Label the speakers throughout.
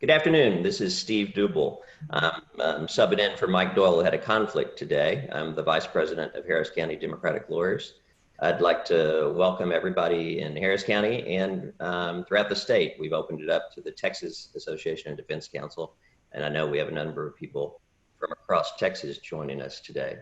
Speaker 1: Good afternoon. This is Steve Duble. I'm subbing in for Mike Doyle, who had a conflict today. I'm the Vice President of Harris County Democratic Lawyers. I'd like to welcome everybody in Harris County and throughout the state. We've opened it up to the Texas Association of Defense Counsel, and I know we have a number of people from across Texas joining us today.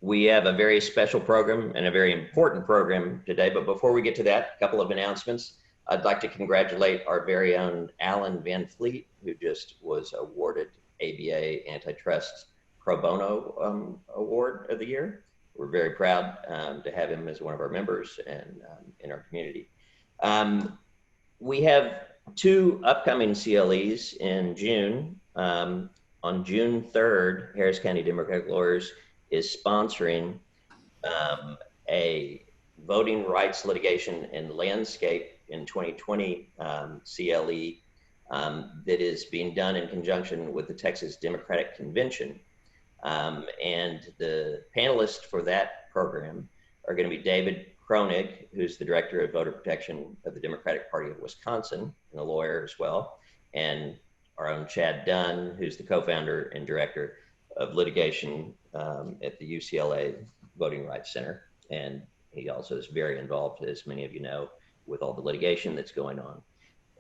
Speaker 1: We have a very special program and a very important program today, but before we get to that, a couple of announcements. I'd like to congratulate our very own Alan Van Fleet, who just was awarded ABA Antitrust Pro Bono Award of the Year. We're very proud to have him as one of our members and in our community. We have two upcoming CLEs in June. On June 3rd, Harris County Democratic Lawyers is sponsoring a voting rights litigation and landscape in 2020 CLE that is being done in conjunction with the Texas Democratic Convention. And the panelists for that program are going to be David Kronig, who's the Director of Voter Protection of the Democratic Party of Wisconsin and a lawyer as well, and our own Chad Dunn, who's the co-founder and Director of Litigation at the UCLA Voting Rights Center. And he also is very involved, as many of you know, with all the litigation that's going on.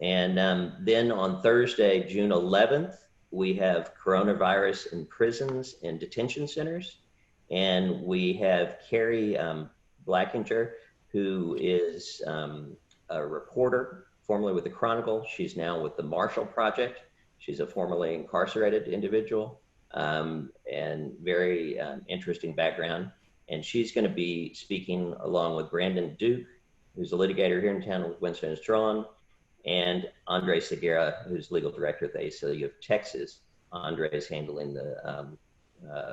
Speaker 1: And then on Thursday, June 11th, we have coronavirus in prisons and detention centers. And we have Carrie Blackinger, who is a reporter, formerly with the Chronicle. She's now with the Marshall Project. She's a formerly incarcerated individual and very interesting background. And she's going to be speaking along with Brandon Duke, who's a litigator here in town with Winston & Strawn, and Andre Segura, who's legal director at the ACLU of Texas. Andre is handling the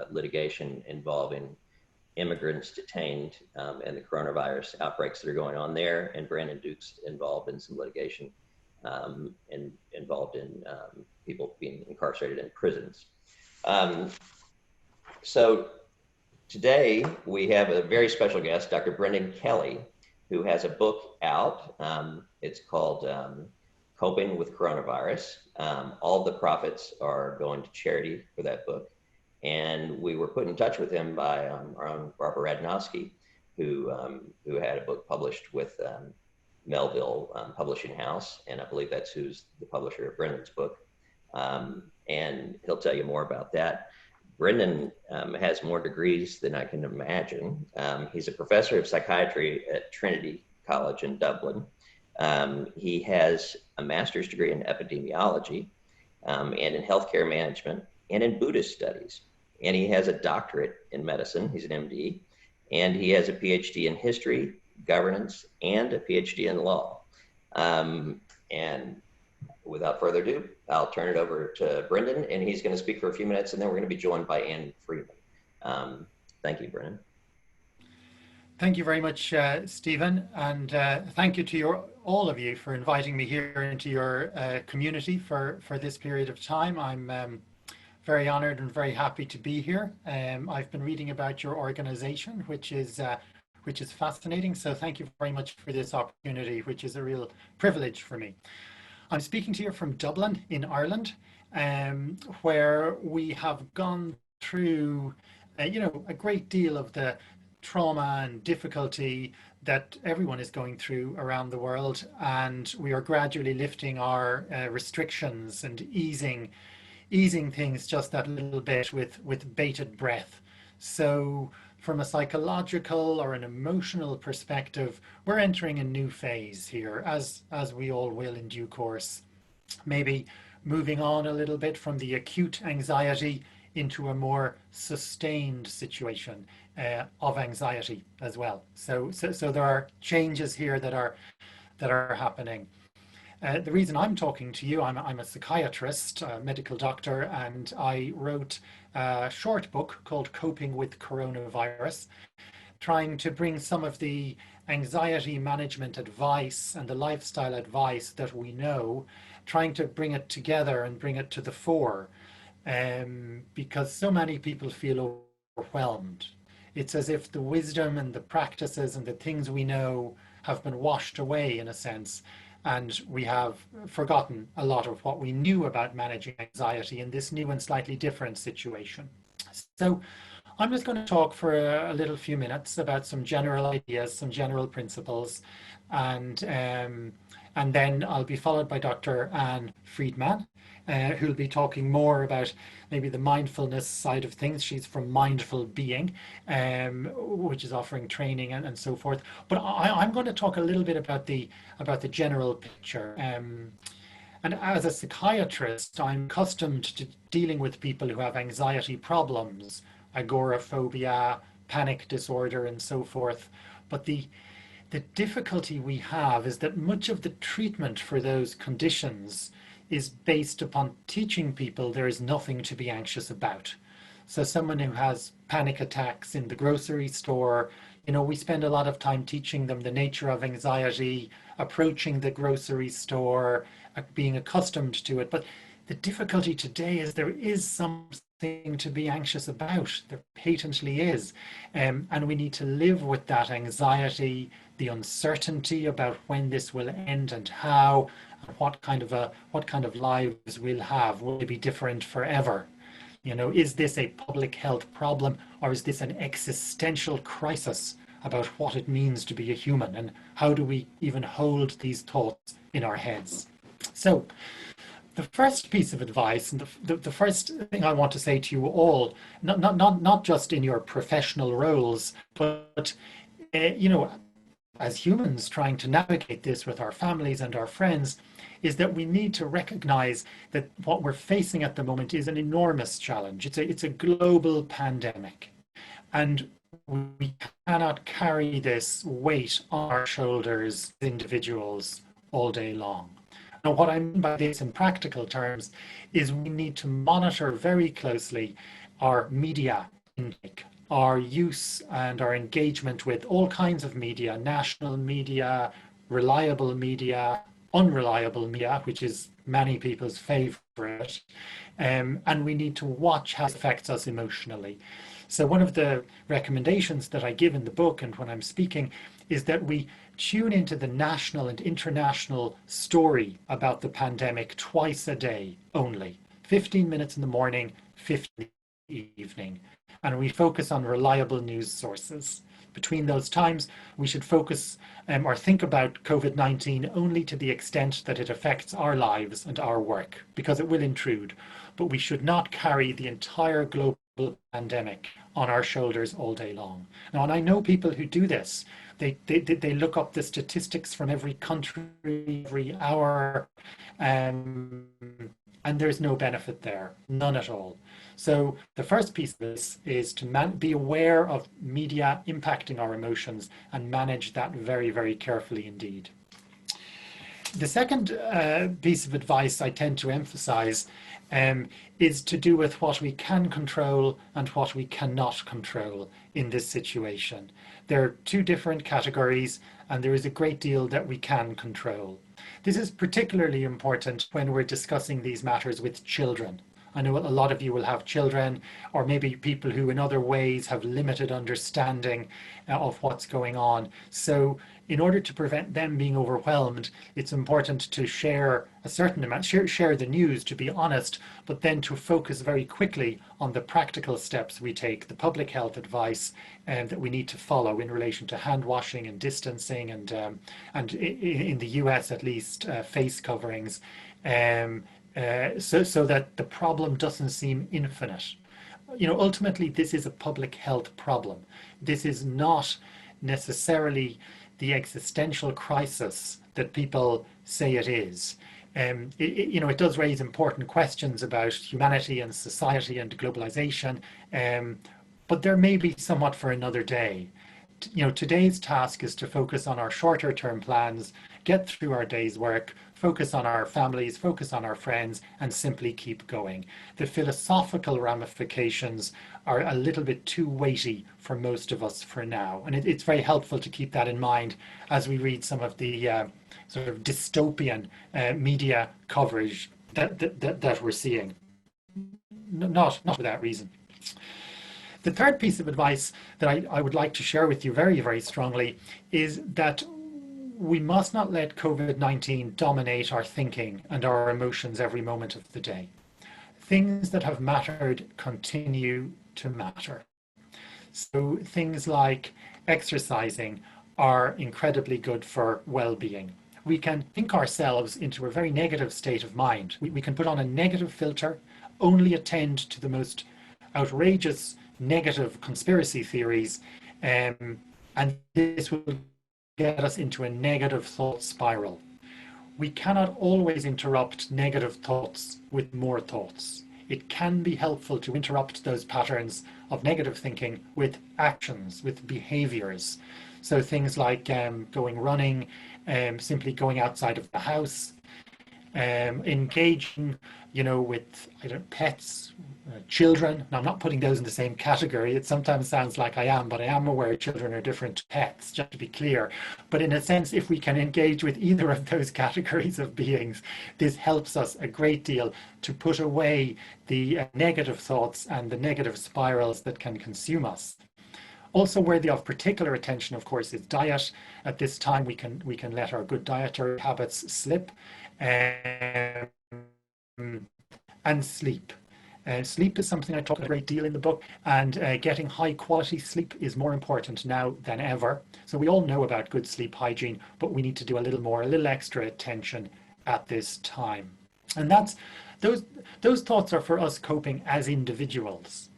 Speaker 1: litigation involving immigrants detained and the coronavirus outbreaks that are going on there. And Brandon Duke's involved in some litigation and involved in people being incarcerated in prisons. So today we have a very special guest, Dr. Brendan Kelly, who has a book out. It's called Coping with Coronavirus. All the profits are going to charity for that book. And we were put in touch with him by our own Barbara Radnowski, who had a book published with Melville Publishing House. And I believe that's who's the publisher of Brendan's book. And he'll tell you more about that. Brendan has more degrees than I can imagine. He's a professor of psychiatry at Trinity College in Dublin. He has a master's degree in epidemiology and in healthcare management and in Buddhist studies. And he has a doctorate in medicine. He's an MD. And he has a PhD in history, governance, and a PhD in law. And without further ado, I'll turn it over to Brendan, and he's going to speak for a few minutes, and then we're going to be joined by Ann Friedman. Thank you, Brendan.
Speaker 2: Thank you very much, Stephen, and thank you to all of you for inviting me here into your community for this period of time. I'm very honored and very happy to be here. I've been reading about your organization, which is fascinating. So thank you very much for this opportunity, which is a real privilege for me. I'm speaking to you from Dublin in Ireland, where we have gone through, a great deal of the trauma and difficulty that everyone is going through around the world, and we are gradually lifting our restrictions and easing things just that little bit with bated breath. So from a psychological or an emotional perspective, we're entering a new phase here, as we all will in due course. Maybe moving on a little bit from the acute anxiety into a more sustained situation of anxiety as well. So there are changes here that are happening. The reason I'm talking to you, I'm a psychiatrist, a medical doctor, and I wrote a short book called Coping with Coronavirus, trying to bring some of the anxiety management advice and the lifestyle advice that we know, trying to bring it together and bring it to the fore, because so many people feel overwhelmed. It's as if the wisdom and the practices and the things we know have been washed away in a sense. and we have forgotten a lot of what we knew about managing anxiety in this new and slightly different situation. So I'm just going to talk for a little few minutes about some general ideas, some general principles, and and then I'll be followed by Dr. Anne Friedman, who'll be talking more about maybe the mindfulness side of things. She's from Mindful Being, which is offering training and so forth. But I'm going to talk a little bit about the general picture. And as a psychiatrist, I'm accustomed to dealing with people who have anxiety problems, agoraphobia, panic disorder, and so forth. But the difficulty we have is that much of the treatment for those conditions is based upon teaching people there is nothing to be anxious about. So someone who has panic attacks in the grocery store, we spend a lot of time teaching them the nature of anxiety, approaching the grocery store, being accustomed to it. But the difficulty today is there is something to be anxious about. There patently is. And we need to live with that anxiety, the uncertainty about when this will end and how, and what kind of lives we'll have. Will they be different forever? Is this a public health problem, or is this an existential crisis about what it means to be a human, and how do we even hold these thoughts in our heads? So the first piece of advice, and the first thing I want to say to you all, not just in your professional roles, but as humans trying to navigate this with our families and our friends, is that we need to recognize that what we're facing at the moment is an enormous challenge. It's a global pandemic, and we cannot carry this weight on our shoulders as individuals all day long. Now, what I mean by this in practical terms is we need to monitor very closely our media intake, our use and our engagement with all kinds of media, national media, reliable media, unreliable media, which is many people's favorite, and we need to watch how it affects us emotionally. So one of the recommendations that I give in the book and when I'm speaking is that we tune into the national and international story about the pandemic twice a day only, 15 minutes in the morning, 15 in the evening, and we focus on reliable news sources. Between those times, we should focus or think about COVID-19 only to the extent that it affects our lives and our work, because it will intrude. But we should not carry the entire global pandemic on our shoulders all day long. Now, and I know people who do this. They look up the statistics from every country, every hour, and there's no benefit there, none at all. So the first piece of this is to be aware of media impacting our emotions and manage that very, very carefully indeed. The second piece of advice I tend to emphasize is to do with what we can control and what we cannot control in this situation. There are two different categories, and there is a great deal that we can control. This is particularly important when we're discussing these matters with children. I know a lot of you will have children, or maybe people who in other ways have limited understanding of what's going on. So in order to prevent them being overwhelmed, it's important to share a certain amount, share the news, to be honest, but then to focus very quickly on the practical steps we take, the public health advice that we need to follow in relation to hand washing and distancing, and in the US at least, face coverings, so that the problem doesn't seem infinite. Ultimately, this is a public health problem. This is not necessarily the existential crisis that people say it is. It does raise important questions about humanity and society and globalization, but there may be somewhat for another day. Today's task is to focus on our shorter term plans, get through our day's work, focus on our families, focus on our friends, and simply keep going. The philosophical ramifications are a little bit too weighty for most of us for now. And it's very helpful to keep that in mind as we read some of the sort of dystopian media coverage that we're seeing. Not for that reason. The third piece of advice that I would like to share with you very, very strongly is that we must not let COVID-19 dominate our thinking and our emotions every moment of the day. Things that have mattered continue to matter. So things like exercising are incredibly good for well-being. We can think ourselves into a very negative state of mind. We can put on a negative filter, only attend to the most outrageous negative conspiracy theories, and this will get us into a negative thought spiral. We cannot always interrupt negative thoughts with more thoughts. It can be helpful to interrupt those patterns of negative thinking with actions, with behaviors. So things like going running, simply going outside of the house, engaging, with pets, children. Now, I'm not putting those in the same category. It sometimes sounds like I am, but I am aware children are different to pets, just to be clear. But in a sense, if we can engage with either of those categories of beings, this helps us a great deal to put away the negative thoughts and the negative spirals that can consume us. Also worthy of particular attention, of course, is diet. At this time, we can let our good dietary habits slip, and sleep. Sleep is something I talk a great deal in the book, and getting high quality sleep is more important now than ever. So we all know about good sleep hygiene, but we need to do a little extra attention at this time. And those thoughts are for us coping as individuals.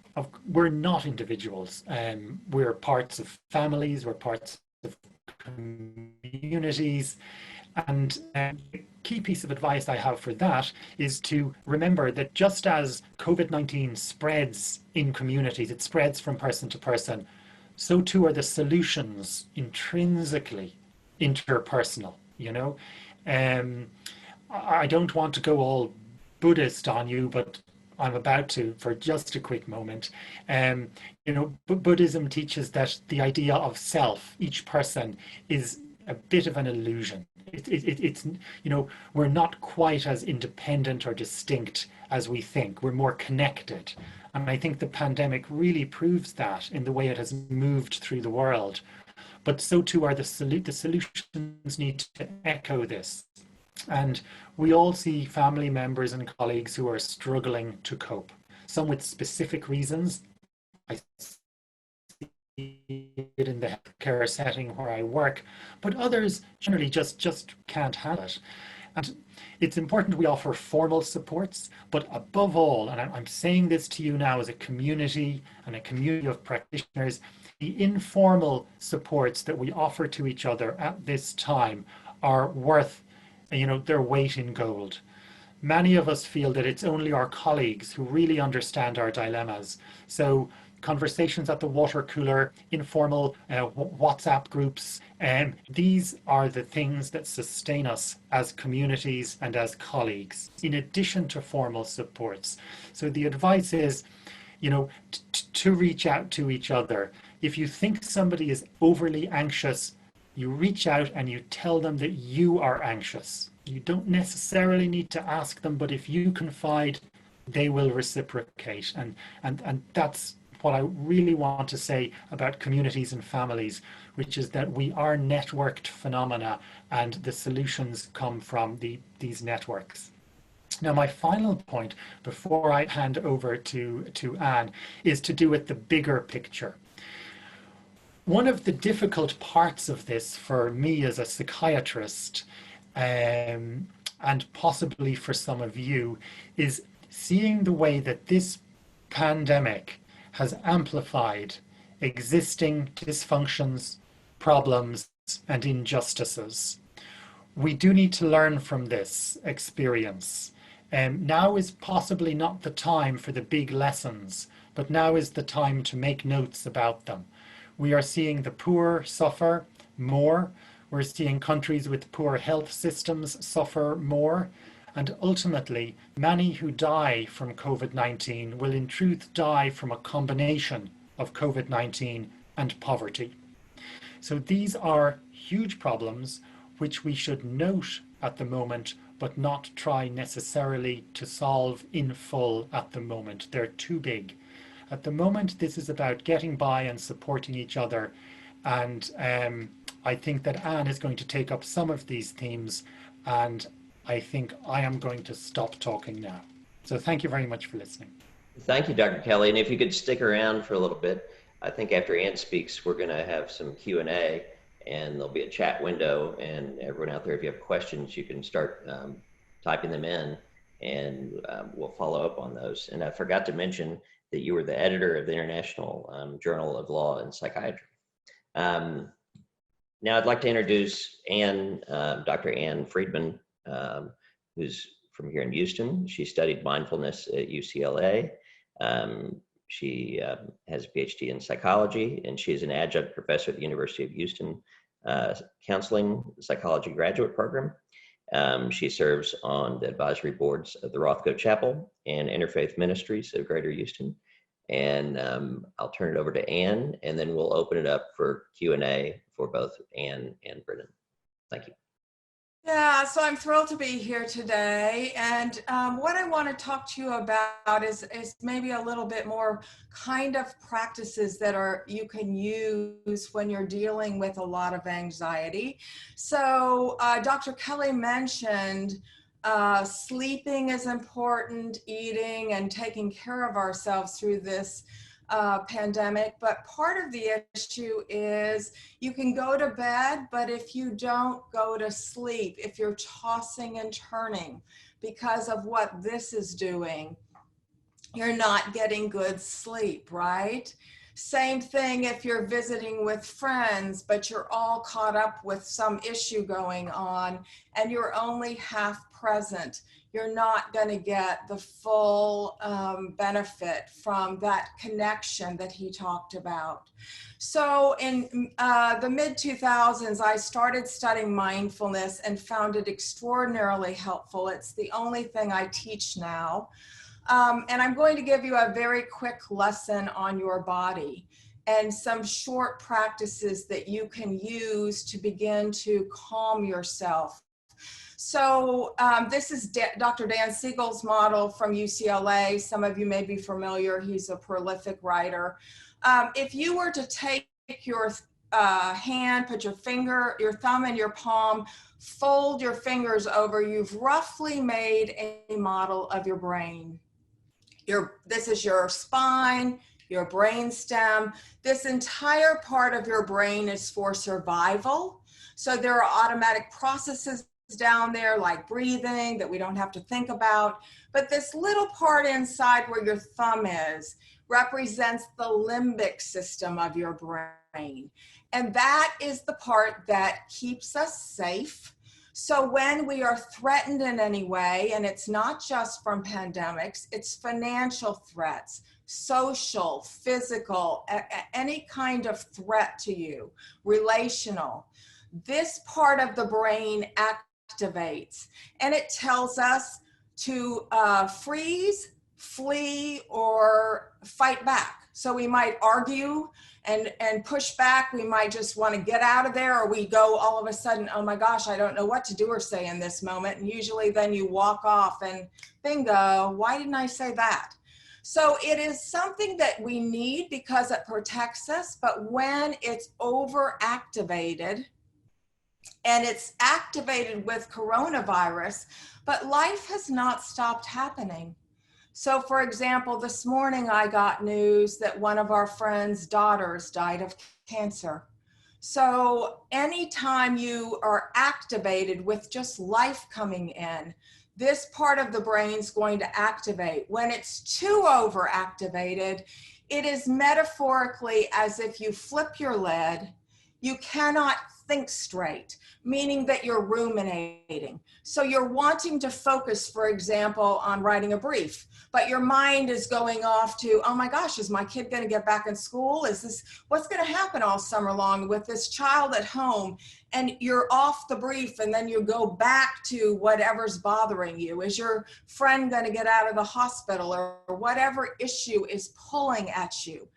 Speaker 2: We're not individuals. We're parts of families, we're parts of communities. And the key piece of advice I have for that is to remember that just as COVID-19 spreads in communities, it spreads from person to person, so too are the solutions intrinsically interpersonal, I don't want to go all Buddhist on you, but I'm about to for just a quick moment. Buddhism teaches that the idea of self, each person, is a bit of an illusion. It's we're not quite as independent or distinct as we think. We're more connected. And I think the pandemic really proves that in the way it has moved through the world. But so too are the solutions need to echo this. And we all see family members and colleagues who are struggling to cope, some with specific reasons. I it in the healthcare setting where I work, but others generally just can't handle it. And it's important we offer formal supports, but above all, and I'm saying this to you now as a community and a community of practitioners, the informal supports that we offer to each other at this time are worth, their weight in gold. Many of us feel that it's only our colleagues who really understand our dilemmas. So conversations at the water cooler, informal WhatsApp groups, these are the things that sustain us as communities and as colleagues, in addition to formal supports. So the advice is, to reach out to each other. If you think somebody is overly anxious, you reach out and you tell them that you are anxious. You don't necessarily need to ask them, but if you confide, they will reciprocate. And that's what I really want to say about communities and families, which is that we are networked phenomena and the solutions come from these networks. Now, my final point before I hand over to Anne is to do with the bigger picture. One of the difficult parts of this for me as a psychiatrist, and possibly for some of you, is seeing the way that this pandemic has amplified existing dysfunctions, problems, and injustices. We do need to learn from this experience. Now is possibly not the time for the big lessons, but now is the time to make notes about them. We are seeing the poor suffer more. We're seeing countries with poor health systems suffer more. And ultimately, many who die from COVID-19 will in truth die from a combination of COVID-19 and poverty. So these are huge problems which we should note at the moment, but not try necessarily to solve in full at the moment. They're too big. At the moment, this is about getting by and supporting each other and I think that Anne is going to take up some of these themes, and I think I am going to stop talking now. So thank you very much for listening.
Speaker 1: Thank you, Dr. Kelly. And if you could stick around for a little bit, I think after Ann speaks, we're going to have some Q&A, and there'll be a chat window. And everyone out there, if you have questions, you can start typing them in, and we'll follow up on those. And I forgot to mention that you were the editor of the International Journal of Law and Psychiatry. Now I'd like to introduce Ann, Dr. Ann Friedman, who's from here in Houston. She studied mindfulness at UCLA. She has a PhD in psychology, and she's an adjunct professor at the University of Houston Counseling Psychology Graduate Program. She serves on the advisory boards of the Rothko Chapel and Interfaith Ministries of Greater Houston. And I'll turn it over to Ann, and then we'll open it up for Q&A for both Ann and Brennan. Thank you.
Speaker 3: Yeah, so I'm thrilled to be here today. And what I want to talk to you about is maybe a little bit more kind of practices that you can use when you're dealing with a lot of anxiety. So Dr. Kelly mentioned sleeping is important, eating and taking care of ourselves through this pandemic, but part of the issue is you can go to bed, but if you don't go to sleep, if you're tossing and turning because of what this is doing, you're not getting good sleep, right? Same thing if you're visiting with friends, but you're all caught up with some issue going on and you're only half present. You're not going to get the full benefit from that connection that he talked about. So in the mid-2000s, I started studying mindfulness and found it extraordinarily helpful. It's the only thing I teach now. And I'm going to give you a very quick lesson on your body and some short practices that you can use to begin to calm yourself. So this is Dr. Dan Siegel's model from UCLA. Some of you may be familiar. He's a prolific writer. If you were to take your hand, put your thumb in your palm, fold your fingers over, you've roughly made a model of your brain. This is your spine, your brain stem. This entire part of your brain is for survival. So there are automatic processes down there like breathing that we don't have to think about. But this little part inside where your thumb is represents the limbic system of your brain. And that is the part that keeps us safe. So when we are threatened in any way, and it's not just from pandemics, it's financial threats, social, physical, any kind of threat to you, relational, this part of the brain activates, and it tells us to freeze, flee, or fight back. So we might argue and push back. We might just want to get out of there, or we go all of a sudden, oh my gosh, I don't know what to do or say in this moment. And usually then you walk off and bingo, why didn't I say that? So it is something that we need because it protects us, but when it's overactivated, and it's activated with coronavirus, but life has not stopped happening. So for example, this morning I got news that one of our friends' daughters died of cancer. So anytime you are activated with just life coming in, this part of the brain's going to activate. When it's too overactivated, it is metaphorically as if you flip your lid. You cannot think straight, meaning that you're ruminating. So you're wanting to focus, for example, on writing a brief, but your mind is going off to, oh my gosh, is my kid going to get back in school? What's going to happen all summer long with this child at home? And you're off the brief, and then you go back to whatever's bothering you. Is your friend going to get out of the hospital, or whatever issue is pulling at you?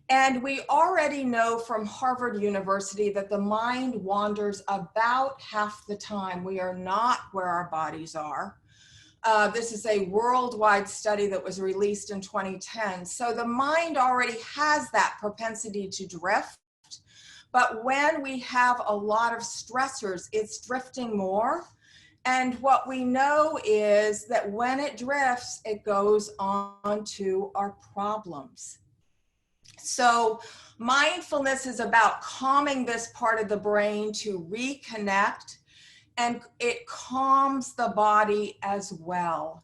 Speaker 3: And we already know from Harvard University that the mind wanders about half the time. We are not where our bodies are. This is a worldwide study that was released in 2010. So the mind already has that propensity to drift. But when we have a lot of stressors, it's drifting more. And what we know is that when it drifts, it goes on to our problems. So mindfulness is about calming this part of the brain to reconnect, and it calms the body as well.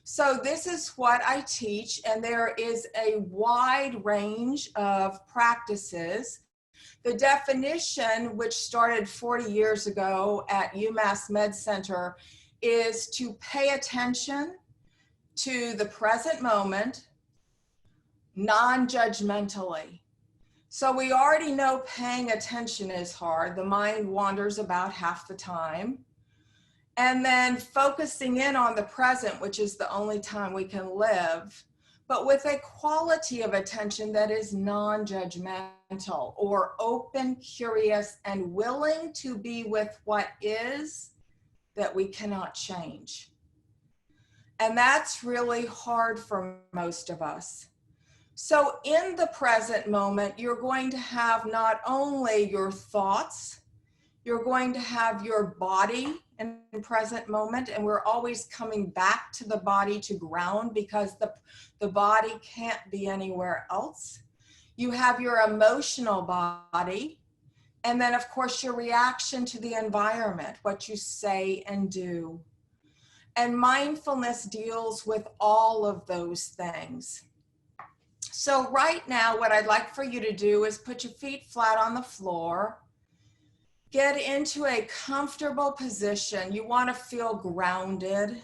Speaker 3: So this is what I teach, and there is a wide range of practices. The definition, which started 40 years ago at UMass Med Center, is to pay attention to the present moment non-judgmentally. So we already know paying attention is hard. The mind wanders about half the time. And then focusing in on the present, which is the only time we can live, but with a quality of attention that is non-judgmental or open, curious, and willing to be with what is that we cannot change. And that's really hard for most of us. So in the present moment, you're going to have not only your thoughts, you're going to have your body in the present moment, and we're always coming back to the body to ground because the body can't be anywhere else. You have your emotional body, and then of course your reaction to the environment, what you say and do. And mindfulness deals with all of those things. So right now, what I'd like for you to do is put your feet flat on the floor. Get into a comfortable position. You want to feel grounded.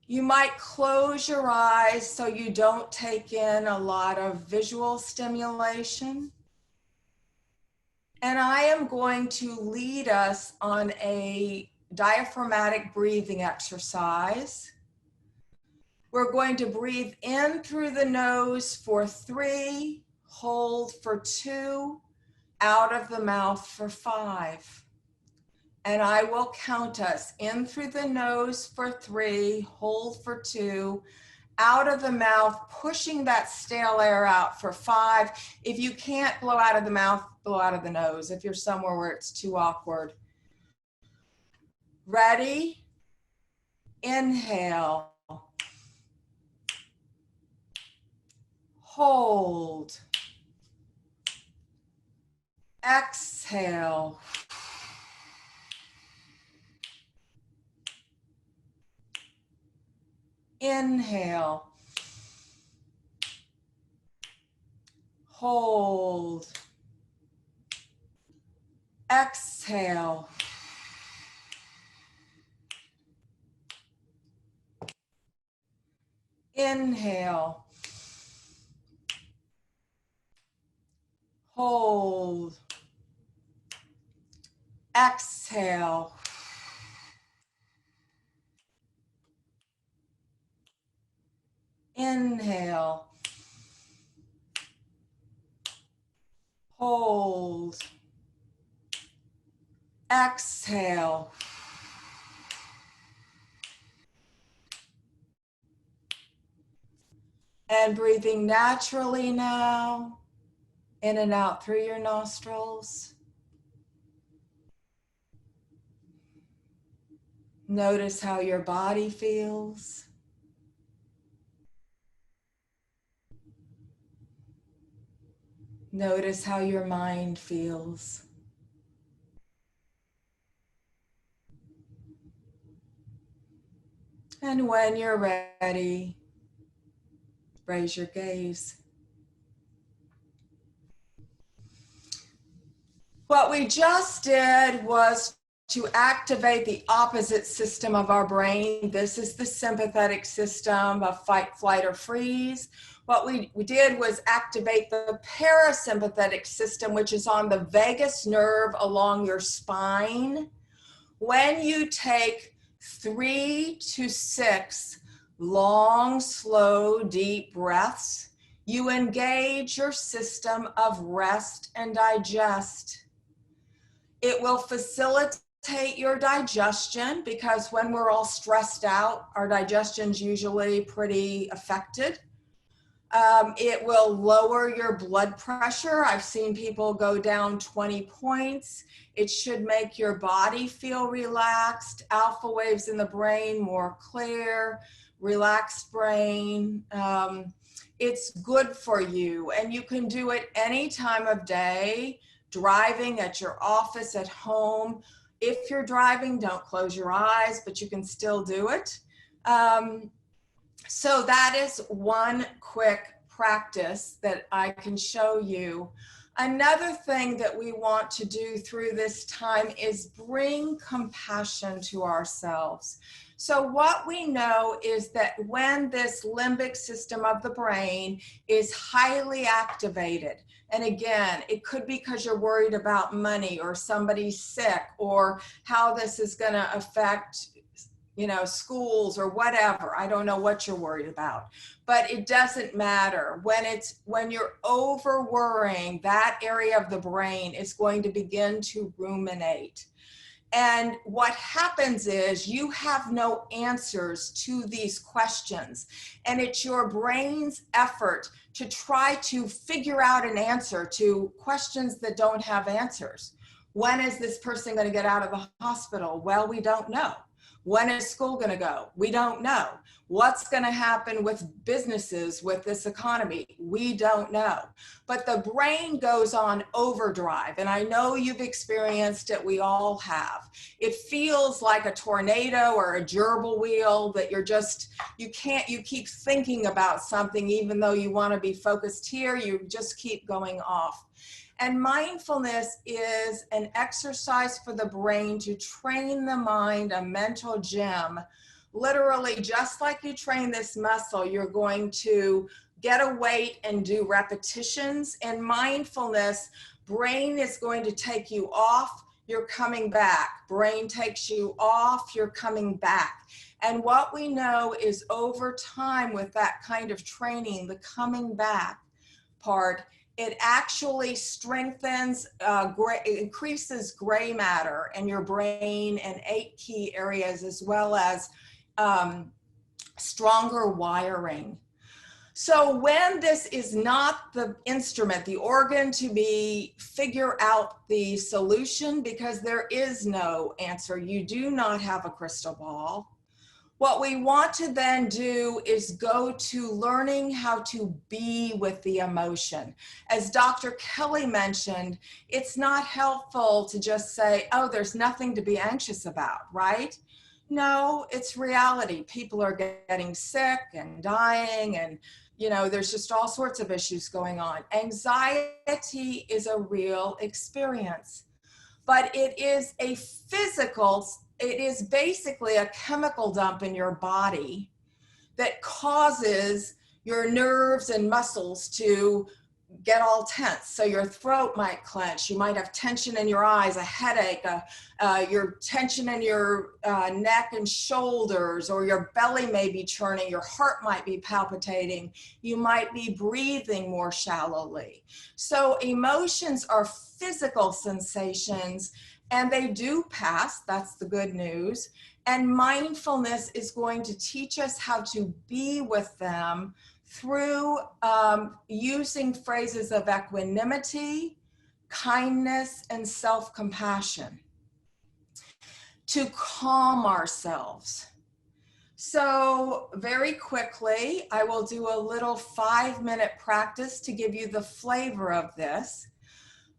Speaker 3: You might close your eyes so you don't take in a lot of visual stimulation. And I am going to lead us on a diaphragmatic breathing exercise. We're going to breathe in through the nose for 3, hold for 2, out of the mouth for 5. And I will count us in through the nose for 3, hold for 2, out of the mouth, pushing that stale air out for 5. If you can't blow out of the mouth, blow out of the nose if you're somewhere where it's too awkward. Ready? Inhale. Hold. Exhale. Inhale. Hold. Exhale. Inhale. Hold. Exhale. Inhale. Hold. Exhale. And breathing naturally now, in and out through your nostrils. Notice how your body feels. Notice how your mind feels. And when you're ready, raise your gaze. What we just did was to activate the opposite system of our brain. This is the sympathetic system of fight, flight, or freeze. What we did was activate the parasympathetic system, which is on the vagus nerve along your spine. When you take 3 to 6 long, slow, deep breaths, you engage your system of rest and digest. It will facilitate your digestion because when we're all stressed out, our digestion's usually pretty affected. It will lower your blood pressure. I've seen people go down 20 points. It should make your body feel relaxed. Alpha waves in the brain more clear, relaxed brain. It's good for you, and you can do it any time of day, driving, at your office, at home. If you're driving, don't close your eyes, but you can still do it. So that is one quick practice that I can show you. Another thing that we want to do through this time is bring compassion to ourselves. So what we know is that when this limbic system of the brain is highly activated, and again, it could be because you're worried about money or somebody's sick or how this is going to affect, you know, schools or whatever. I don't know what you're worried about, but it doesn't matter. When you're over worrying, that area of the brain is going to begin to ruminate. And what happens is you have no answers to these questions. And it's your brain's effort to try to figure out an answer to questions that don't have answers. When is this person going to get out of the hospital? Well, we don't know. When is school going to go? We don't know. What's going to happen with businesses, with this economy? We don't know. But the brain goes on overdrive. And I know you've experienced it. We all have. It feels like a tornado or a gerbil wheel that you keep thinking about something, even though you want to be focused here, you just keep going off. And mindfulness is an exercise for the brain to train the mind, a mental gym. Literally, just like you train this muscle, you're going to get a weight and do repetitions. In mindfulness, brain is going to take you off, you're coming back. Brain takes you off, you're coming back. And what we know is over time with that kind of training, the coming back part, it actually strengthens, increases gray matter in your brain and 8 key areas, as well as stronger wiring. So when this is not the instrument, the organ to figure out the solution, because there is no answer, you do not have a crystal ball. What we want to then do is go to learning how to be with the emotion. As Dr. Kelly mentioned, it's not helpful to just say, oh, there's nothing to be anxious about, right? No, it's reality. People are getting sick and dying, and you know, there's just all sorts of issues going on. Anxiety is a real experience, but it is a physical, it is basically a chemical dump in your body that causes your nerves and muscles to get all tense. So your throat might clench, you might have tension in your eyes, a headache, your tension in your neck and shoulders, or your belly may be churning, your heart might be palpitating, you might be breathing more shallowly. So emotions are physical sensations, and they do pass. That's the good news. And mindfulness is going to teach us how to be with them through using phrases of equanimity, kindness, and self-compassion to calm ourselves. So very quickly, I will do a little 5-minute practice to give you the flavor of this.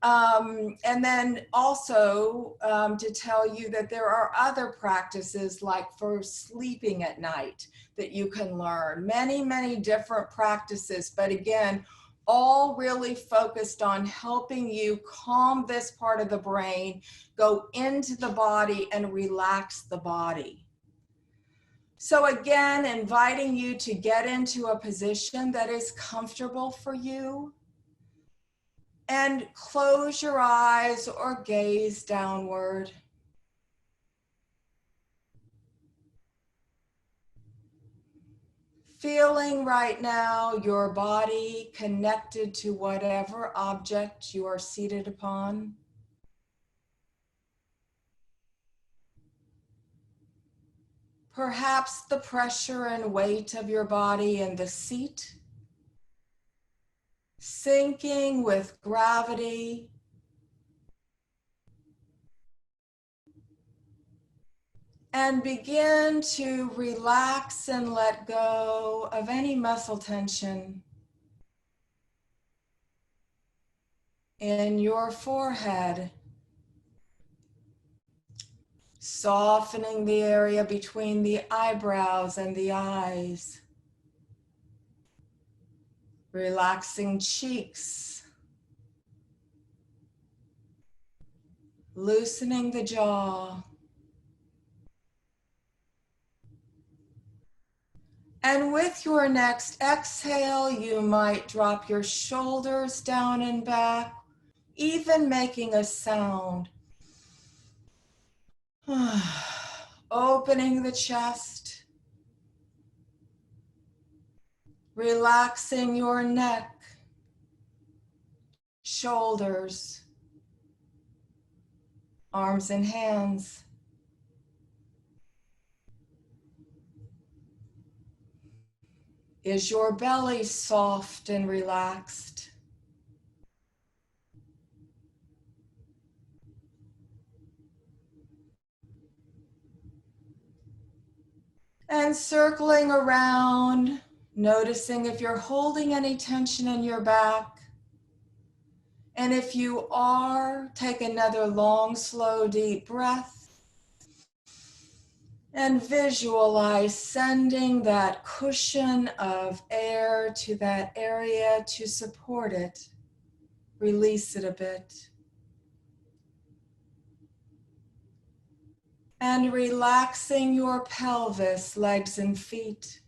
Speaker 3: And then also to tell you that there are other practices like for sleeping at night that you can learn. Many, many different practices, but again, all really focused on helping you calm this part of the brain, go into the body and relax the body. So again, inviting you to get into a position that is comfortable for you. And close your eyes or gaze downward. Feeling right now your body connected to whatever object you are seated upon. Perhaps the pressure and weight of your body in the seat. sinking with gravity. And begin to relax and let go of any muscle tension in your forehead, softening the area between the eyebrows and the eyes, relaxing cheeks, loosening the jaw. And with your next exhale, you might drop your shoulders down and back, even making a sound. Opening the chest, relaxing your neck, shoulders, arms and hands. Is your belly soft and relaxed? And circling around, noticing if you're holding any tension in your back. And if you are, take another long, slow, deep breath. And visualize sending that cushion of air to that area to support it. Release it a bit. And relaxing your pelvis, legs and feet.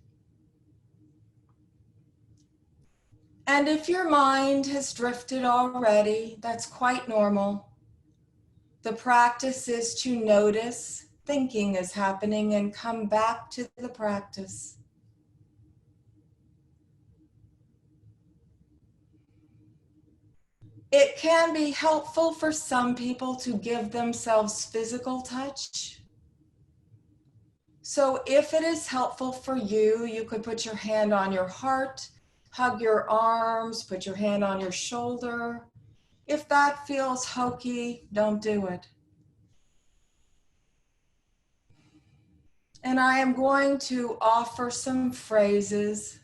Speaker 3: And if your mind has drifted already, that's quite normal. The practice is to notice thinking is happening and come back to the practice. It can be helpful for some people to give themselves physical touch. So if it is helpful for you, you could put your hand on your heart, hug your arms, put your hand on your shoulder. If that feels hokey, don't do it. And I am going to offer some phrases.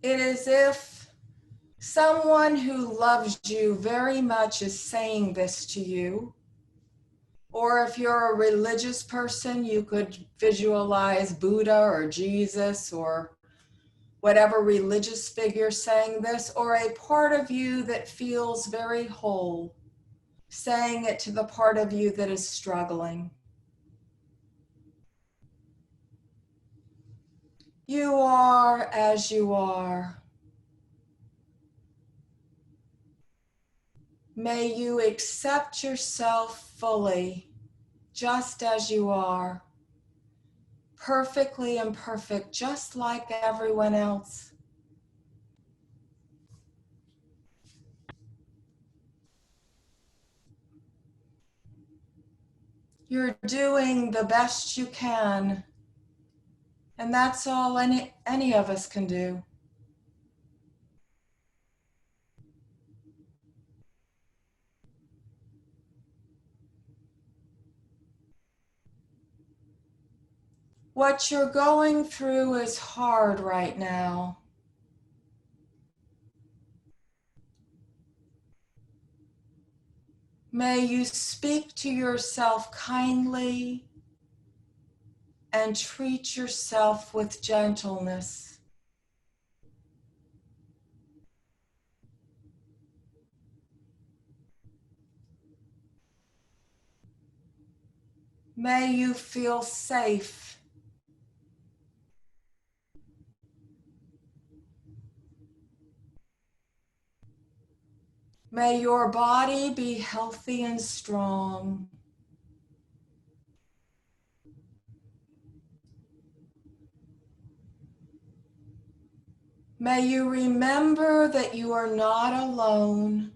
Speaker 3: It is if someone who loves you very much is saying this to you. Or if you're a religious person, you could visualize Buddha or Jesus or whatever religious figure saying this, or a part of you that feels very whole, saying it to the part of you that is struggling. You are as you are. May you accept yourself fully, just as you are, perfectly imperfect, just like everyone else. You're doing the best you can, and that's all any of us can do. What you're going through is hard right now. May you speak to yourself kindly and treat yourself with gentleness. May you feel safe. May your body be healthy and strong. May you remember that you are not alone.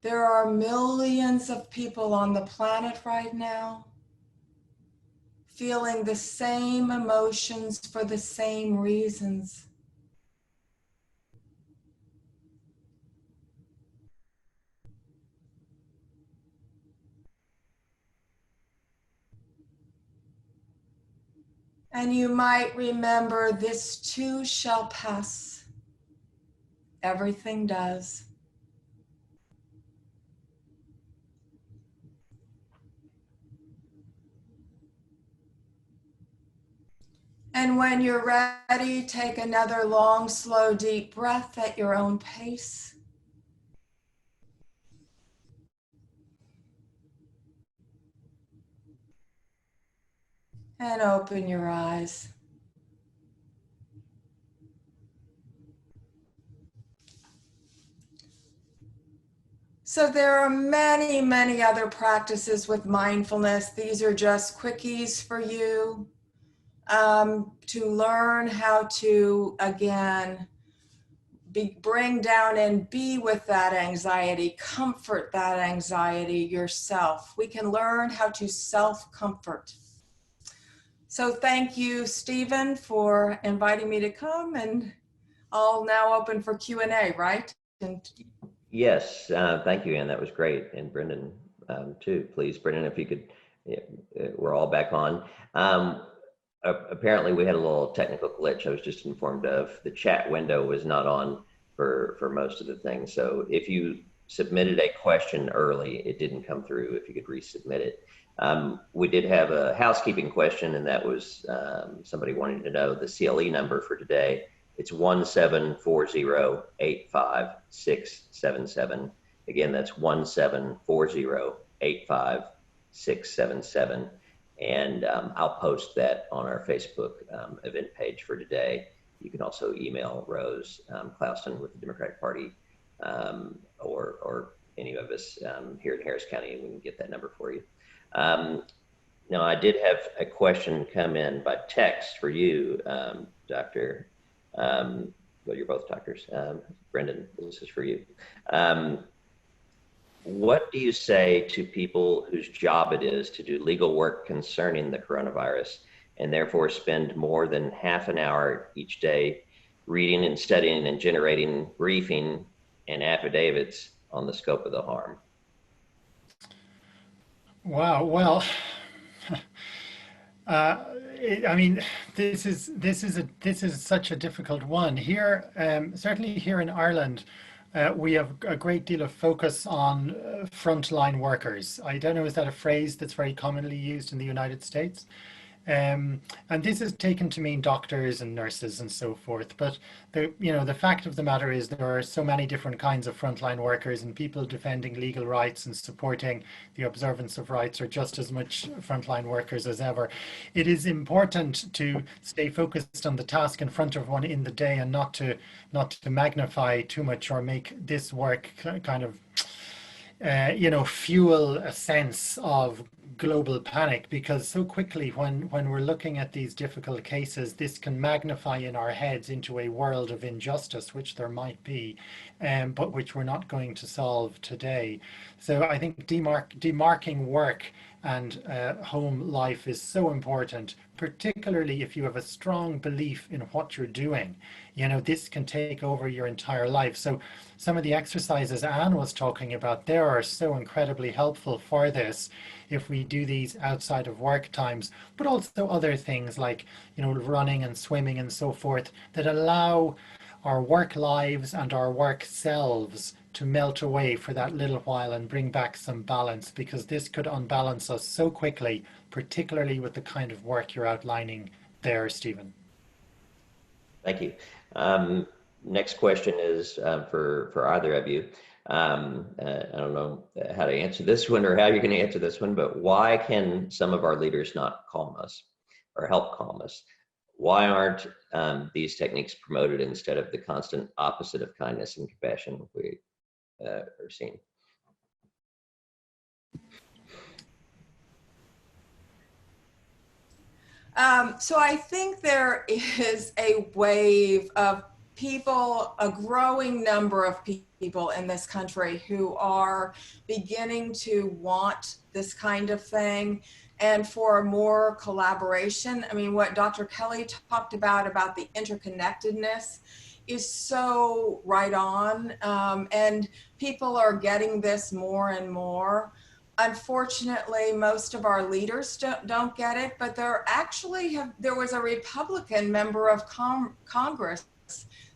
Speaker 3: There are millions of people on the planet right now feeling the same emotions for the same reasons. And you might remember, this too shall pass. Everything does. And when you're ready, take another long, slow, deep breath at your own pace. And open your eyes. So there are many, many other practices with mindfulness. These are just quickies for you to learn how to, again, bring down and be with that anxiety, comfort that anxiety yourself. We can learn how to self-comfort. So thank you, Stephen, for inviting me to come, and I'll now open for Q&A, right?
Speaker 1: Yes, thank you, Ann. That was great. And Brendan, too. Please, Brendan, if you could, we're all back on. Apparently, we had a little technical glitch. I was just informed of. The chat window was not on for most of the things. So if you submitted a question early, it didn't come through. If you could resubmit it. We did have a housekeeping question, and that was somebody wanting to know the CLE number for today. It's 1740-85677. Again, that's 1740-85677. And I'll post that on our Facebook event page for today. You can also email Rose Clouston with the Democratic Party or any of us here in Harris County, and we can get that number for you. Now, I did have a question come in by text for you, Dr. Well, you're both doctors. Brendan, this is for you. What do you say to people whose job it is to do legal work concerning the coronavirus and therefore spend more than half an hour each day reading and studying and generating briefing and affidavits on the scope of the harm?
Speaker 2: Wow. Well, I mean, this is such a difficult one here. Certainly here in Ireland, we have a great deal of focus on frontline workers. I don't know, is that a phrase that's very commonly used in the United States? And this is taken to mean doctors and nurses and so forth. But the fact of the matter is there are so many different kinds of frontline workers, and people defending legal rights and supporting the observance of rights are just as much frontline workers as ever. It is important to stay focused on the task in front of one in the day, and not to magnify too much or make this work kind of fuel a sense of global panic, because so quickly when we're looking at these difficult cases, this can magnify in our heads into a world of injustice, which there might be, but which we're not going to solve today. So I think demarking work and home life is so important, particularly if you have a strong belief in what you're doing. This can take over your entire life. So some of the exercises Anne was talking about there are so incredibly helpful for this, if we do these outside of work times, but also other things like, running and swimming and so forth, that allow our work lives and our work selves to melt away for that little while and bring back some balance, because this could unbalance us so quickly, particularly with the kind of work you're outlining there, Stephen.
Speaker 1: Thank you. Next question is for either of you. I don't know how to answer this one or how you're going to answer this one, but why can some of our leaders not calm us or help calm us? Why aren't these techniques promoted instead of the constant opposite of kindness and compassion we are seeing?
Speaker 3: So I think there is a wave of people, a growing number of people in this country who are beginning to want this kind of thing and for more collaboration. I mean, what Dr. Kelly talked about the interconnectedness is so right on. And people are getting this more and more. Unfortunately, most of our leaders don't get it, but there was a Republican member of Congress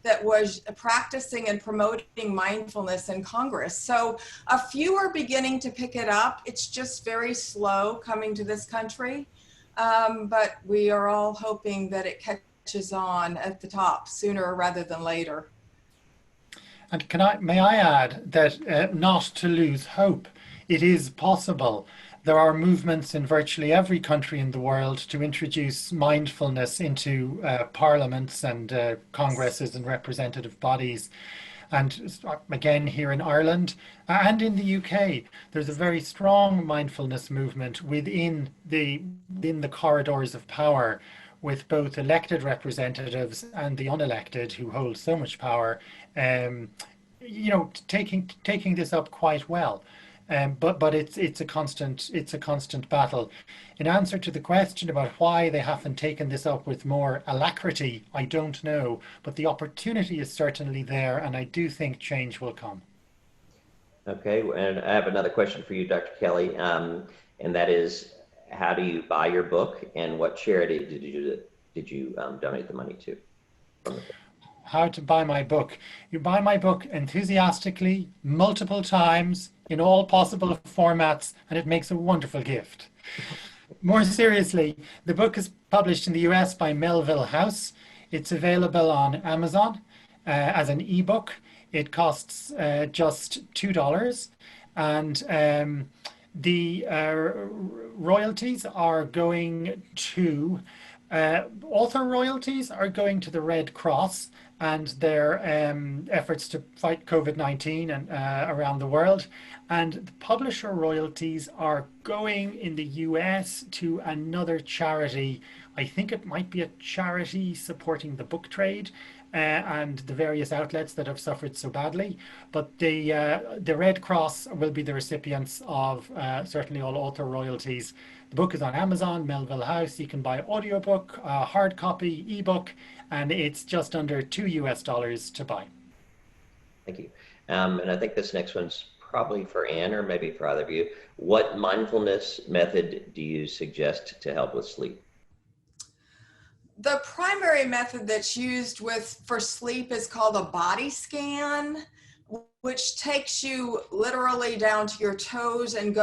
Speaker 3: that was practicing and promoting mindfulness in Congress. So a few are beginning to pick it up. It's just very slow coming to this country, but we are all hoping that it catches on at the top sooner rather than later.
Speaker 2: And may I add that not to lose hope, it is possible. There are movements in virtually every country in the world to introduce mindfulness into parliaments and congresses and representative bodies. And again, here in Ireland and in the UK, there's a very strong mindfulness movement within the corridors of power, with both elected representatives and the unelected who hold so much power, taking this up quite well. But it's a constant battle. In answer to the question about why they haven't taken this up with more alacrity, I don't know, but the opportunity is certainly there, and I do think change will come.
Speaker 1: Okay, and I have another question for you, Dr. Kelly, and that is, how do you buy your book, and what charity did you donate the money to from the book?
Speaker 2: How to buy my book. You buy my book enthusiastically, multiple times, in all possible formats, and it makes a wonderful gift. More seriously, the book is published in the US by Melville House. It's available on Amazon as an ebook. It costs just $2, and the royalties are going to author royalties are going to the Red Cross and their efforts to fight COVID-19 and around the world. And the publisher royalties are going in the US to another charity. I think it might be a charity supporting the book trade and the various outlets that have suffered so badly. But the Red Cross will be the recipients of certainly all author royalties. The book is on Amazon, Melville House. You can buy audiobook, hard copy, ebook, and it's just under $2 to buy.
Speaker 1: Thank you. And I think this next one's probably for Anne, or maybe for either of you. What mindfulness method do you suggest to help with sleep?
Speaker 3: The primary method that's used for sleep is called a body scan, which takes you literally down to your toes and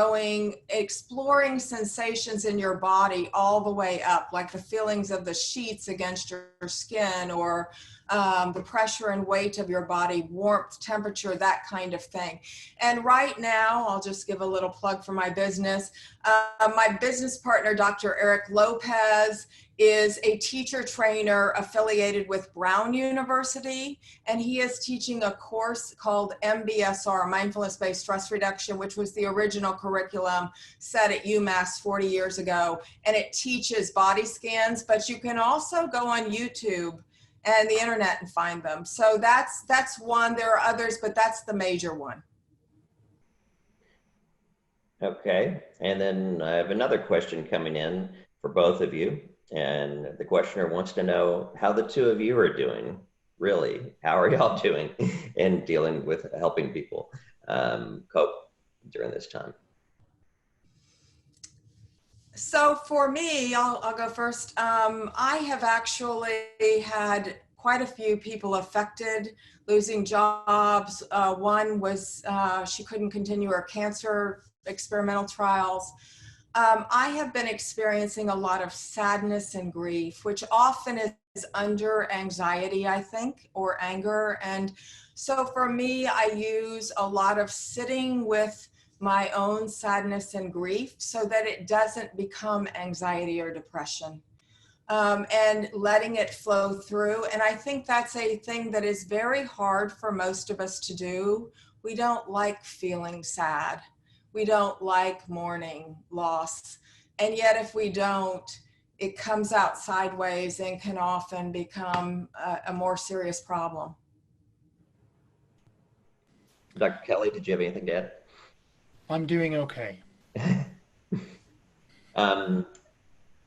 Speaker 3: exploring sensations in your body all the way up, like the feelings of the sheets against your skin, or the pressure and weight of your body, warmth, temperature, that kind of thing. And right now, I'll just give a little plug for my business. My business partner, Dr. Eric Lopez, is a teacher trainer affiliated with Brown University, and he is teaching a course called MBSR, Mindfulness-Based Stress Reduction, which was the original curriculum set at UMass 40 years ago, and it teaches body scans, but you can also go on YouTube and the internet and find them. So that's one. There are others, but that's the major one.
Speaker 1: Okay, and then I have another question coming in for both of you. And the questioner wants to know how the two of you are doing. Really, how are y'all doing in dealing with helping people cope during this time?
Speaker 3: So for me, I'll go first. I have actually had quite a few people affected, losing jobs. One was she couldn't continue her cancer experimental trials. I have been experiencing a lot of sadness and grief, which often is under anxiety, I think, or anger. And so for me, I use a lot of sitting with my own sadness and grief so that it doesn't become anxiety or depression, and letting it flow through. And I think that's a thing that is very hard for most of us to do. We don't like feeling sad. We don't like mourning loss. And yet if we don't, it comes out sideways and can often become a more serious problem.
Speaker 1: Dr. Kelly, did you have anything to add?
Speaker 2: I'm doing okay.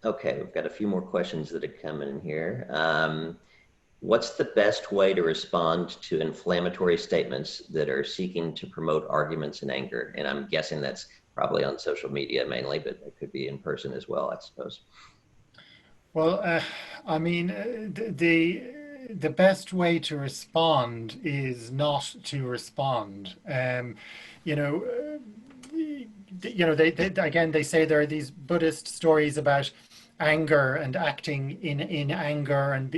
Speaker 1: Okay, we've got a few more questions that have come in here. What's the best way to respond to inflammatory statements that are seeking to promote arguments and anger? And I'm guessing that's probably on social media mainly, but it could be in person as well, I suppose.
Speaker 2: Well, I mean, the best way to respond is not to respond. You know, they again they say there are these Buddhist stories about anger and acting in anger, and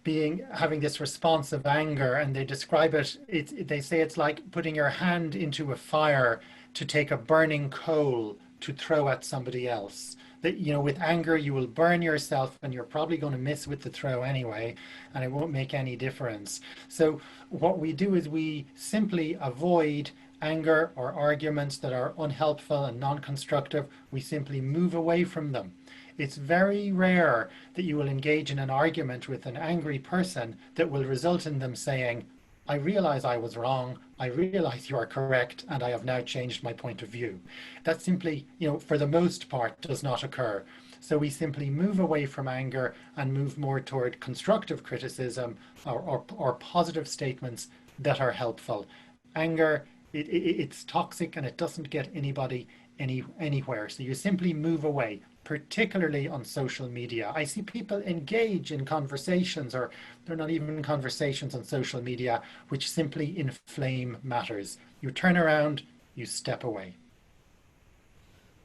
Speaker 2: being having this response of anger, and they describe it. They say it's like putting your hand into a fire to take a burning coal to throw at somebody else. That with anger you will burn yourself, and you're probably going to miss with the throw anyway, and it won't make any difference. So what we do is we simply avoid anger or arguments that are unhelpful and non-constructive. We simply move away from them. It's very rare that you will engage in an argument with an angry person that will result in them saying, I realize I was wrong, I realize you are correct, and I have now changed my point of view. That simply, for the most part, does not occur. So we simply move away from anger and move more toward constructive criticism or positive statements that are helpful. Anger, it's toxic and it doesn't get anybody anywhere. So you simply move away, particularly on social media. I see people engage in conversations, or they're not even conversations on social media, which simply inflame matters. You turn around, you step away.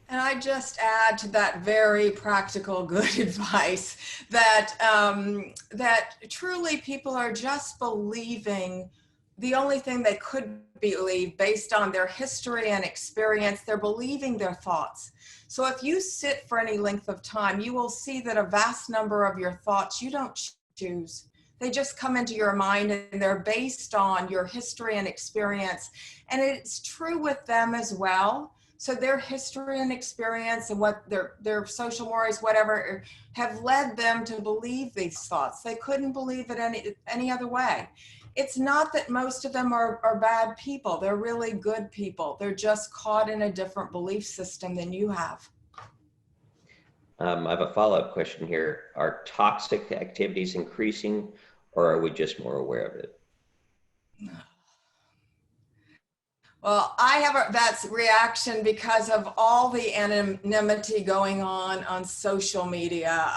Speaker 3: And I just add to that very practical, good advice that that truly people are just believing the only thing they could believe based on their history and experience. They're believing their thoughts. So if you sit for any length of time, you will see that a vast number of your thoughts you don't choose. They just come into your mind, and they're based on your history and experience. And it's true with them as well. So their history and experience and what their social mores, whatever, have led them to believe these thoughts. They couldn't believe it any other way. It's not that most of them are bad people. They're really good people. They're just caught in a different belief system than you have.
Speaker 1: I have a follow-up question here. Are toxic activities increasing, or are we just more aware of it?
Speaker 3: Well, I have that's reaction because of all the anonymity going on social media.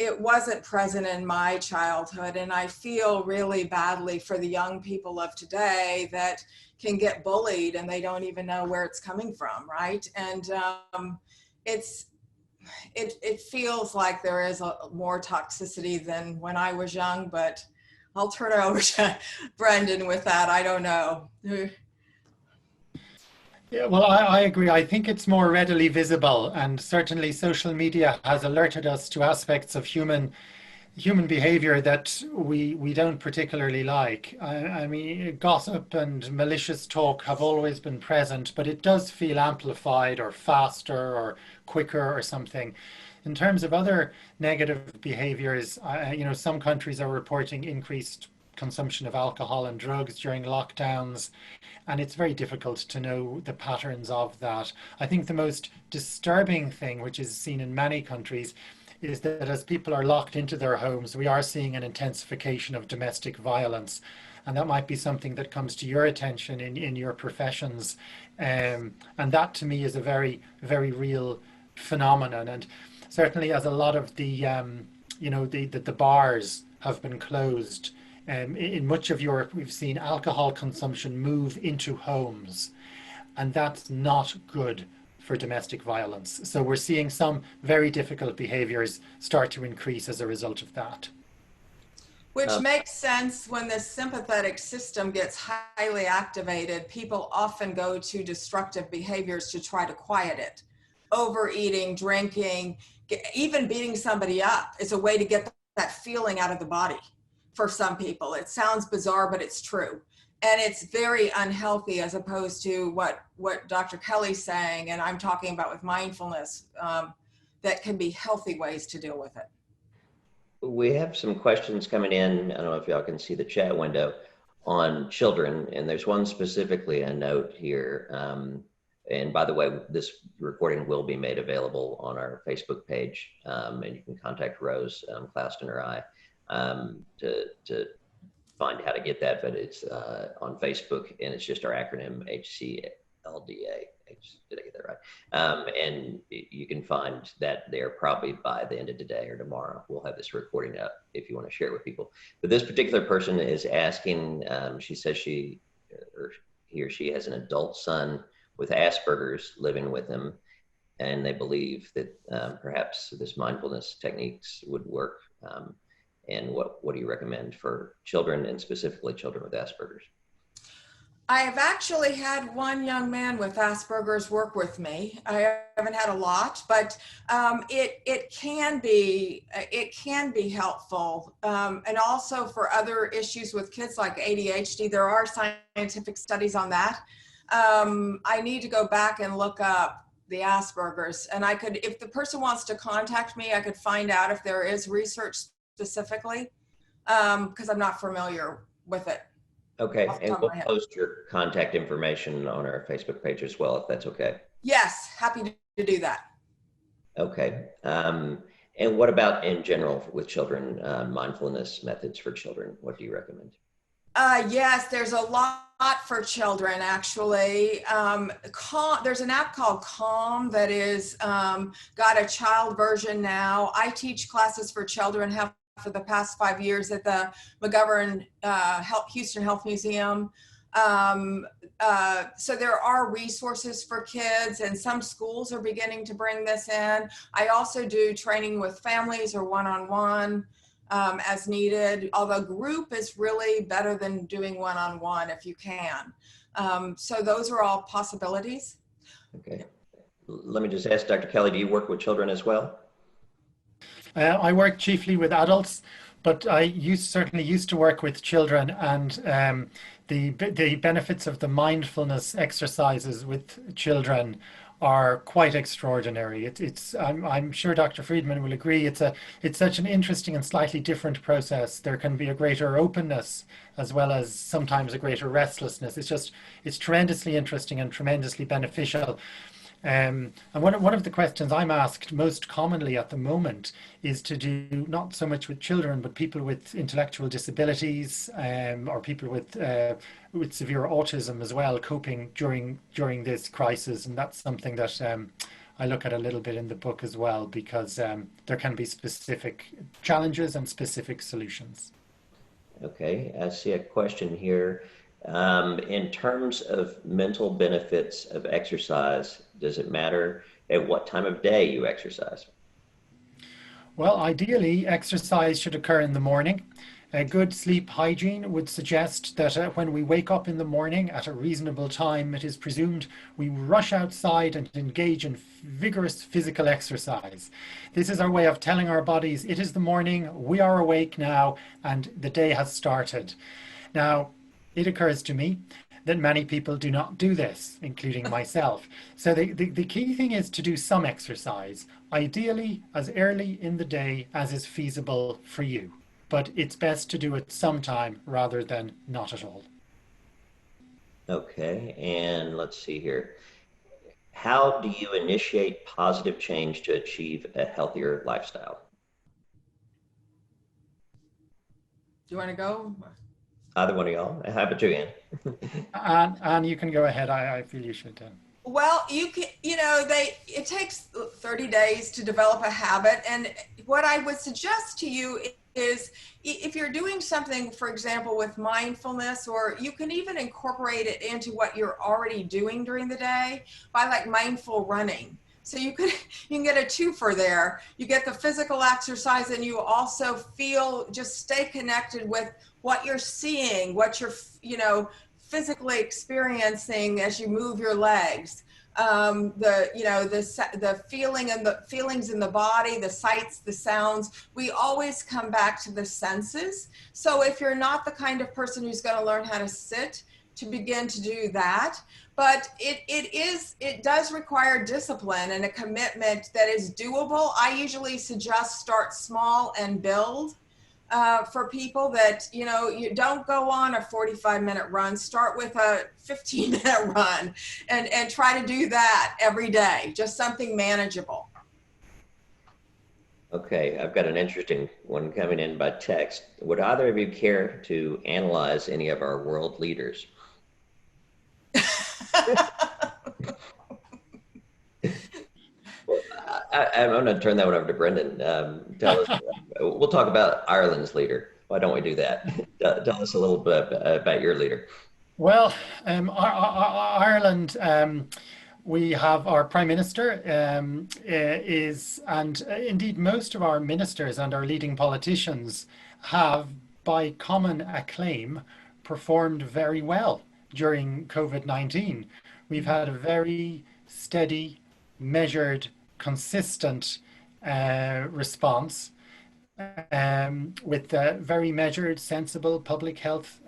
Speaker 3: It wasn't present in my childhood, and I feel really badly for the young people of today that can get bullied and they don't even know where it's coming from, right? And it feels like there is more toxicity than when I was young, but I'll turn it over to Brendan with that. I don't know.
Speaker 2: Yeah, well, I agree. I think it's more readily visible, and certainly social media has alerted us to aspects of human behavior that we don't particularly like. I mean, gossip and malicious talk have always been present, but it does feel amplified or faster or quicker or something. In terms of other negative behaviors, some countries are reporting increased consumption of alcohol and drugs during lockdowns, and it's very difficult to know the patterns of that. I think the most disturbing thing, which is seen in many countries, is that as people are locked into their homes, we are seeing an intensification of domestic violence. And that might be something that comes to your attention in your professions. And that to me is a very, very real phenomenon. And certainly as a lot of the bars have been closed, in much of Europe, we've seen alcohol consumption move into homes. And that's not good for domestic violence. So we're seeing some very difficult behaviors start to increase as a result of that.
Speaker 3: Which makes sense. When the sympathetic system gets highly activated, people often go to destructive behaviors to try to quiet it. Overeating, drinking, even beating somebody up is a way to get that feeling out of the body for some people. It sounds bizarre, but it's true. And it's very unhealthy, as opposed to what Dr. Kelly's saying, and I'm talking about with mindfulness. that can be healthy ways to deal with it.
Speaker 1: We have some questions coming in. I don't know if y'all can see the chat window on children, and there's one specifically a note here. And by the way, this recording will be made available on our Facebook page, and you can contact Rose Clouston or I to find how to get that. But it's on Facebook, and it's just our acronym HCLDA. Did I get that right? And you can find that there probably by the end of today or tomorrow. We'll have this recording up if you want to share it with people. But this particular person is asking, she says he or she has an adult son with Asperger's living with him, and they believe that perhaps this mindfulness techniques would work. And what do you recommend for children, and specifically children with Asperger's?
Speaker 3: I have actually had one young man with Asperger's work with me. I haven't had a lot, but it can be helpful. And also for other issues with kids like ADHD, there are scientific studies on that. I need to go back and look up the Asperger's, and I could, if the person wants to contact me, I could find out if there is research specifically, because I'm not familiar with it.
Speaker 1: Okay, and we'll post your contact information on our Facebook page as well, if that's okay.
Speaker 3: Yes, happy to do that.
Speaker 1: Okay, and what about in general with children, mindfulness methods for children? What do you recommend?
Speaker 3: Yes, there's a lot for children, actually. There's an app called Calm that is got a child version now. I teach classes for children, have for the past 5 years at the McGovern Houston Health Museum. So there are resources for kids, and some schools are beginning to bring this in. I also do training with families or one-on-one as needed, although group is really better than doing one-on-one if you can. So those are all possibilities.
Speaker 1: Okay. Let me just ask Dr. Kelly, do you work with children as well?
Speaker 2: I work chiefly with adults, but I certainly used to work with children, and the benefits of the mindfulness exercises with children are quite extraordinary. I'm sure Dr. Friedman will agree. It's such an interesting and slightly different process. There can be a greater openness as well as sometimes a greater restlessness. It's tremendously interesting and tremendously beneficial. And one of the questions I'm asked most commonly at the moment is to do not so much with children, but people with intellectual disabilities, or people with severe autism as well, coping during this crisis. And that's something that I look at a little bit in the book as well, because there can be specific challenges and specific solutions.
Speaker 1: Okay, I see a question here. In terms of mental benefits of exercise, does it matter at what time of day you exercise?
Speaker 2: Well, ideally, exercise should occur in the morning. A good sleep hygiene would suggest that when we wake up in the morning at a reasonable time, it is presumed we rush outside and engage in vigorous physical exercise. This is our way of telling our bodies it is the morning, we are awake now, and the day has started. Now, it occurs to me that many people do not do this, including myself. So the key thing is to do some exercise, ideally as early in the day as is feasible for you. But it's best to do it sometime rather than not at all.
Speaker 1: Okay, and let's see here. How do you initiate positive change to achieve a healthier lifestyle?
Speaker 3: Do you want to go?
Speaker 1: Either one of y'all. How about you, Ann?
Speaker 2: And you can go ahead. I feel you should.
Speaker 3: Well, it takes 30 days to develop a habit. And what I would suggest to you is if you're doing something, for example, with mindfulness, or you can even incorporate it into what you're already doing during the day by like mindful running. So you can get a twofer there. You get the physical exercise, and you also just stay connected with what you're seeing, what you're, physically experiencing as you move your legs. The feeling and the feelings in the body, the sights, the sounds. We always come back to the senses. So if you're not the kind of person who's going to learn how to sit, to begin to do that. but it does require discipline and a commitment that is doable. I usually suggest start small and build. For people that, you don't go on a 45-minute run, start with a 15-minute run and try to do that every day, just something manageable.
Speaker 1: Okay, I've got an interesting one coming in by text. Would either of you care to analyze any of our world leaders? Well, I'm going to turn that one over to Brendan. Tell us, we'll talk about Ireland's leader. Why don't we do that? Tell us a little bit about your leader.
Speaker 2: Well, Ireland, we have our Prime Minister and indeed most of our ministers and our leading politicians have, by common acclaim, performed very well during COVID-19. We've had a very steady, measured, consistent response with very measured, sensible public health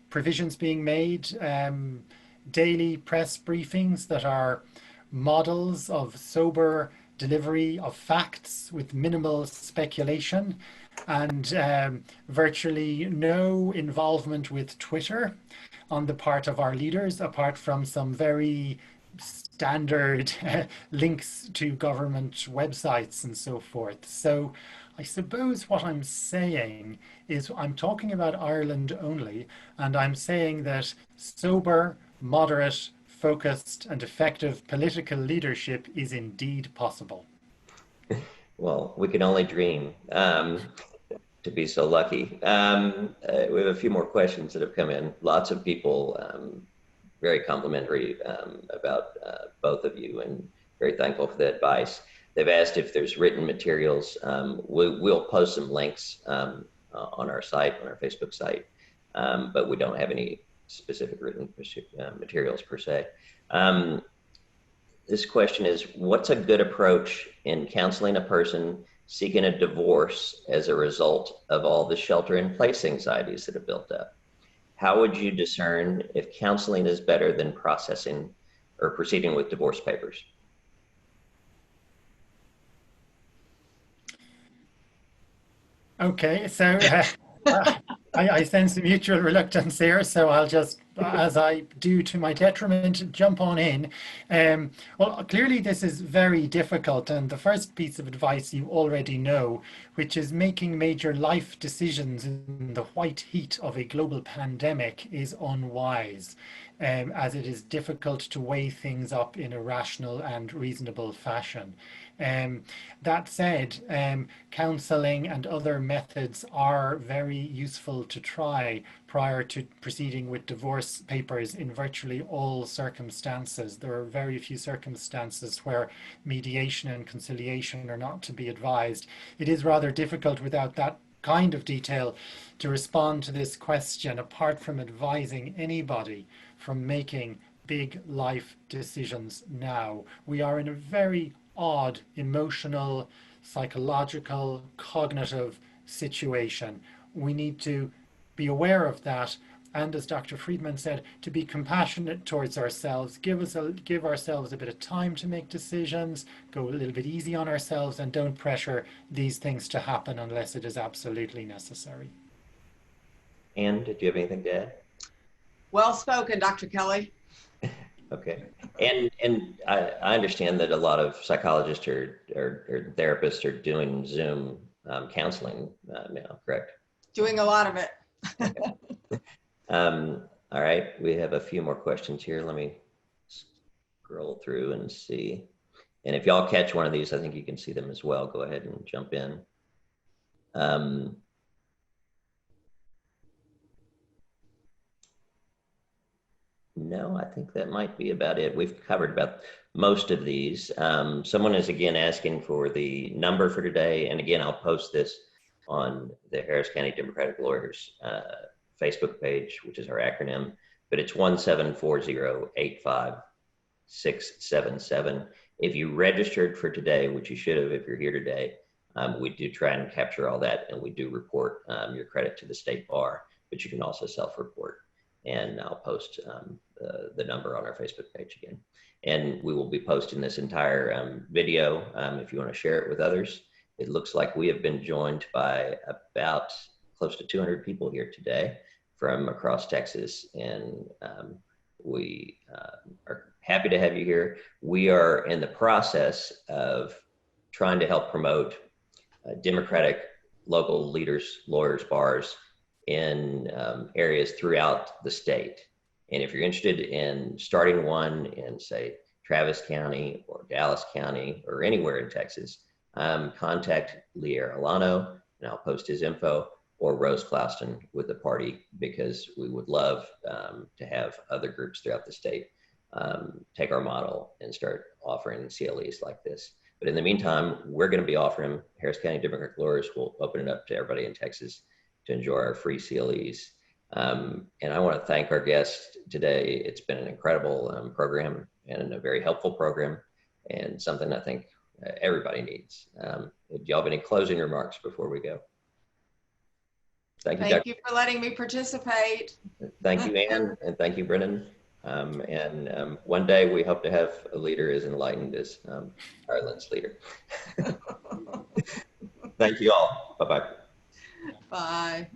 Speaker 2: provisions being made, daily press briefings that are models of sober delivery of facts with minimal speculation, and virtually no involvement with Twitter on the part of our leaders, apart from some very standard links to government websites and so forth. So I suppose what I'm saying is I'm talking about Ireland only, and I'm saying that sober, moderate, focused, and effective political leadership is indeed possible.
Speaker 1: Well, we can only dream to be so lucky. We have a few more questions that have come in. Lots of people very complimentary about both of you, and very thankful for the advice. They've asked if there's written materials. We'll post some links on our site, on our Facebook site, but we don't have any specific written materials per se. This question is, what's a good approach in counseling a person seeking a divorce as a result of all the shelter-in-place anxieties that have built up? How would you discern if counseling is better than processing or proceeding with divorce papers?
Speaker 2: Okay, so I sense a mutual reluctance here, so I'll just, as I do to my detriment, jump on in. Well, clearly this is very difficult, and the first piece of advice you already know, which is making major life decisions in the white heat of a global pandemic is unwise, as it is difficult to weigh things up in a rational and reasonable fashion. That said, counseling and other methods are very useful to try prior to proceeding with divorce papers in virtually all circumstances. There are very few circumstances where mediation and conciliation are not to be advised. It is rather difficult without that kind of detail to respond to this question, apart from advising anybody from making big life decisions now. We are in a very odd emotional, psychological, cognitive situation. We need to be aware of that, and as Dr. Friedman said, to be compassionate towards ourselves, give ourselves a bit of time to make decisions, go a little bit easy on ourselves, and don't pressure these things to happen unless it is absolutely necessary.
Speaker 1: Anne, did you have anything to add?
Speaker 3: Well spoken, Dr. Kelly.
Speaker 1: Okay. And I understand that a lot of psychologists or therapists are doing Zoom counseling now, correct?
Speaker 3: Doing a lot of it.
Speaker 1: Okay. All right, we have a few more questions here. Let me scroll through and see. And if y'all catch one of these, I think you can see them as well. Go ahead and jump in. No, I think that might be about it. We've covered about most of these. Someone is again asking for the number for today. And again, I'll post this on the Harris County Democratic Lawyers Facebook page, which is our acronym, but it's 174085677. If you registered for today, which you should have if you're here today, we do try and capture all that, and we do report your credit to the state bar, but you can also self-report. And I'll post the number on our Facebook page again. And we will be posting this entire video if you want to share it with others. It looks like we have been joined by about close to 200 people here today from across Texas, and we are happy to have you here. We are in the process of trying to help promote Democratic local leaders, lawyers, bars in areas throughout the state. And if you're interested in starting one in, say, Travis County or Dallas County or anywhere in Texas, contact Lee Arellano, and I'll post his info, or Rose Clouston with the party, because we would love to have other groups throughout the state take our model and start offering CLEs like this. But in the meantime, we're going to be offering, Harris County Democratic Lawyers will open it up to everybody in Texas to enjoy our free CLEs. And I want to thank our guests today. It's been an incredible program and a very helpful program, and something I think everybody needs. Do y'all have any closing remarks before we go? Thank you,
Speaker 3: Thank you for letting me participate.
Speaker 1: Thank you, Anne, and thank you, Brennan. One day we hope to have a leader as enlightened as Ireland's leader. Thank you all. Bye-bye.
Speaker 3: Bye.